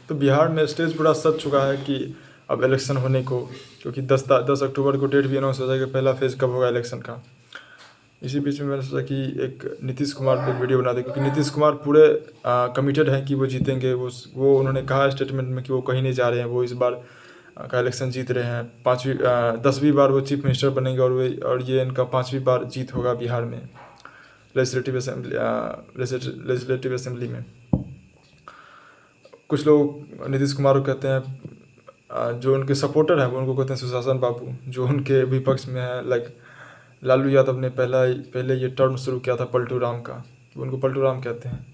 तो बिहार में स्टेज पूरा सज चुका है कि अब इलेक्शन होने को, क्योंकि 10 अक्टूबर को डेट भी अनाउंस हो जाएगा, पहला फेज़ कब होगा इलेक्शन का। इसी बीच में मैंने सोचा कि एक नीतीश कुमार पे एक वीडियो बना दें, क्योंकि नीतीश कुमार पूरे कमिटेड हैं कि वो जीतेंगे। वो उन्होंने कहा स्टेटमेंट में कि वो कहीं नहीं जा रहे हैं, वो इस बार का इलेक्शन जीत रहे हैं। 10वीं बार वो चीफ मिनिस्टर बनेंगे और ये इनका 5वीं बार जीत होगा बिहार में लेजिस्लेटिव असेंबली में। कुछ लोग नीतीश कुमार को कहते हैं, जो उनके सपोर्टर हैं वो उनको कहते हैं सुशासन बाबू। जो उनके विपक्ष में है, लाइक लालू यादव ने पहले ये टर्म शुरू किया था पलटू राम का, उनको पलटू राम कहते हैं।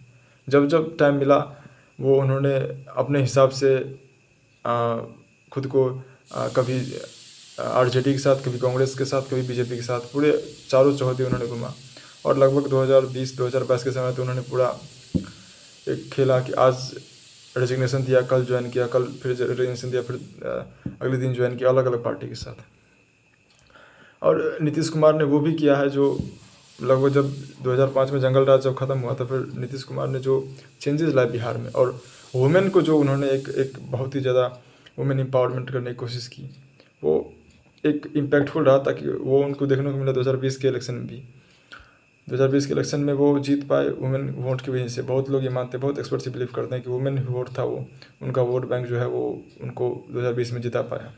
जब जब टाइम मिला वो उन्होंने अपने हिसाब से खुद को कभी आरजेडी के साथ, कभी कांग्रेस के साथ, कभी बीजेपी के साथ, पूरे चारों चौहद्दी उन्होंने घुमा। और लगभग 2020-2022 के समय तो उन्होंने पूरा एक खेला कि आज रेजिग्नेशन दिया, कल ज्वाइन किया, कल फिर रेजिग्नेशन दिया, फिर अगले दिन ज्वाइन किया, अलग अलग पार्टी के साथ। और नीतीश कुमार ने वो भी किया है जो लगभग जब 2005 में जंगल राज जब ख़त्म हुआ था, फिर नीतीश कुमार ने जो चेंजेस लाए बिहार में, और वुमेन को जो उन्होंने एक बहुत ही ज़्यादा वुमेन एम्पावरमेंट करने की कोशिश की, वो एक इम्पैक्टफुल रहा। ताकि वो उनको देखने को मिला 2020 के इलेक्शन में भी। 2020 के इलेक्शन में वो जीत पाए वुमेन वोट की वजह से। बहुत लोग ये मानते हैं, बहुत एक्सपर्ट्स बिलीव करते हैं कि वुमेन वोट था, वो उनका वोट बैंक जो है वो उनको 2020 में जिता पाया,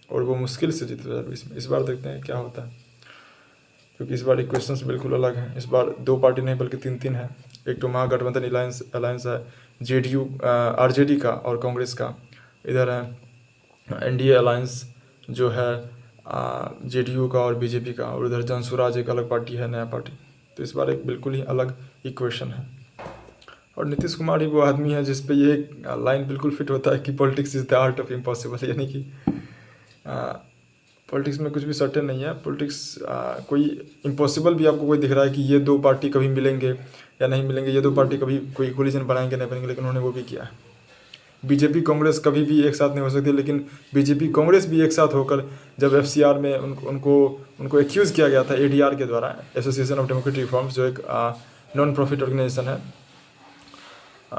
और वो मुश्किल से जीते 2020 में। इस बार देखते हैं क्या होता है, क्योंकि इस बार इक्वेशंस बिल्कुल अलग हैं। इस बार 2 पार्टी नहीं बल्कि 3 है। एक तो महागठबंधन अलायंस है, जेडीयू आरजेडी का और कांग्रेस का। इधर है एनडीए अलायंस जो है जेडीयू का और बीजेपी का, और उधर जनसुराज एक अलग पार्टी है, नया पार्टी। तो इस बार एक बिल्कुल ही अलग इक्वेशन है। और नीतीश कुमार ही वो आदमी है जिस पे ये लाइन बिल्कुल फिट होता है कि politics is the art of impossible. यानी कि पॉलिटिक्स में कुछ भी सर्टेन नहीं है। पॉलिटिक्स कोई इम्पॉसिबल भी आपको कोई दिख रहा है कि ये 2 पार्टी कभी मिलेंगे या नहीं मिलेंगे, ये 2 पार्टी कभी कोई कोलिजन बनाएंगे नहीं बनेंगे, लेकिन उन्होंने वो भी किया है। बीजेपी कांग्रेस कभी भी एक साथ नहीं हो सकती, लेकिन बीजेपी कांग्रेस भी एक साथ होकर जब एफसीआर में उनको एक्यूज़ किया गया था एडीआर के द्वारा, एसोसिएशन ऑफ डेमोक्रेटिक रिफॉर्म्स, जो एक नॉन प्रॉफिट ऑर्गेनाइजेशन है,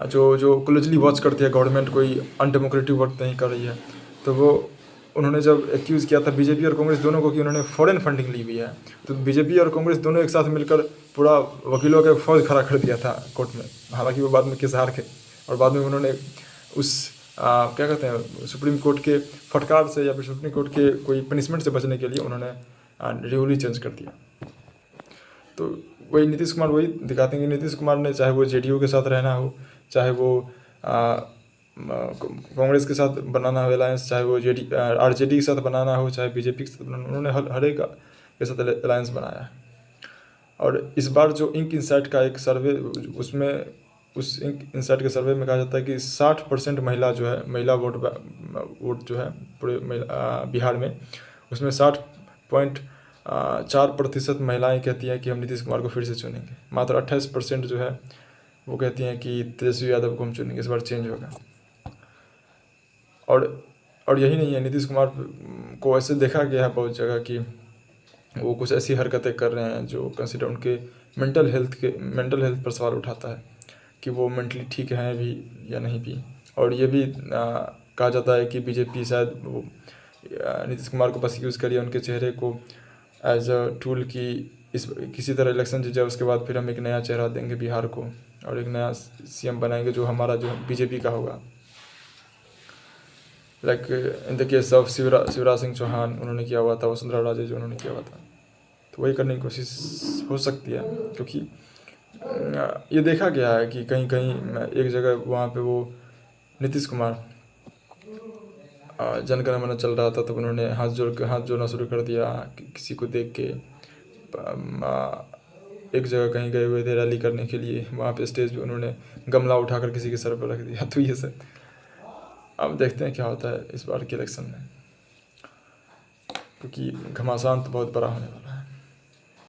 जो क्लोजली वॉच करती है गवर्नमेंट कोई अनडेमोक्रेटिक वर्क नहीं कर रही है। तो वो उन्होंने जब एक्यूज़ किया था बीजेपी और कांग्रेस दोनों को कि उन्होंने फॉरेन फंडिंग ली हुई है, तो बीजेपी और कांग्रेस दोनों एक साथ मिलकर पूरा वकीलों का फौज खड़ा कर दिया था कोर्ट में। हालांकि वो बाद में केस हार गए, और बाद में उन्होंने उस क्या कहते हैं सुप्रीम कोर्ट के फटकार से या फिर सुप्रीम कोर्ट के कोई पनिशमेंट से बचने के लिए उन्होंने रूल ही चेंज कर दिया। तो वही नीतीश कुमार वही दिखाते हैं कि नीतीश कुमार ने चाहे वो जेडीयू के साथ रहना हो, चाहे वो कांग्रेस के साथ बनाना हो अलायंस, चाहे वो आरजेडी के साथ बनाना हो, चाहे बीजेपी के साथ बनाना, उन्होंने हर एक के साथ अलायंस बनाया है। और इस बार जो इंक इंसाइट का एक सर्वे, उसमें उस इंक इंसाइट के सर्वे में कहा जाता है कि 60% महिला जो है, महिला वोट जो है पूरे बिहार में, उसमें 60.4% महिलाएं कहती हैं कि हम नीतीश कुमार को फिर से चुनेंगे। मात्र 28% जो है वो कहती हैं कि तेजस्वी यादव को हम चुनेंगे, इस बार चेंज होगा। और यही नहीं है, नीतीश कुमार को ऐसे देखा गया है बहुत जगह कि वो कुछ ऐसी हरकतें कर रहे हैं जो कंसिडर उनके मेंटल हेल्थ पर सवाल उठाता है कि वो मेंटली ठीक हैं भी या नहीं भी। और ये भी कहा जाता है कि बीजेपी शायद वो नीतीश कुमार को बस यूज़ करिए उनके चेहरे को एज अ टूल की किसी तरह इलेक्शन जीत जाए, उसके बाद फिर हम एक नया चेहरा देंगे बिहार को और एक नया सीएम बनाएंगे जो हमारा जो बीजेपी का होगा। Like in the case of Shivraj Singh Chouhan उन्होंने किया हुआ था, वसुंधरा राजे जो उन्होंने किया हुआ था। तो वही करने की कोशिश हो सकती है, क्योंकि ये देखा गया है कि कहीं कहीं एक जगह वहाँ पे वो नीतीश कुमार जनगण मन चल रहा था, तो उन्होंने हाथ जोड़ना शुरू कर दिया किसी को देख के। एक जगह कहीं गए हुए थे रैली करने के लिए, वहाँ पे स्टेज पे उन्होंने गमला उठाकर किसी के सर पर रख दिया। तो ये सब अब देखते हैं क्या होता है इस बार के इलेक्शन में, क्योंकि घमासान तो बहुत बड़ा होने वाला है।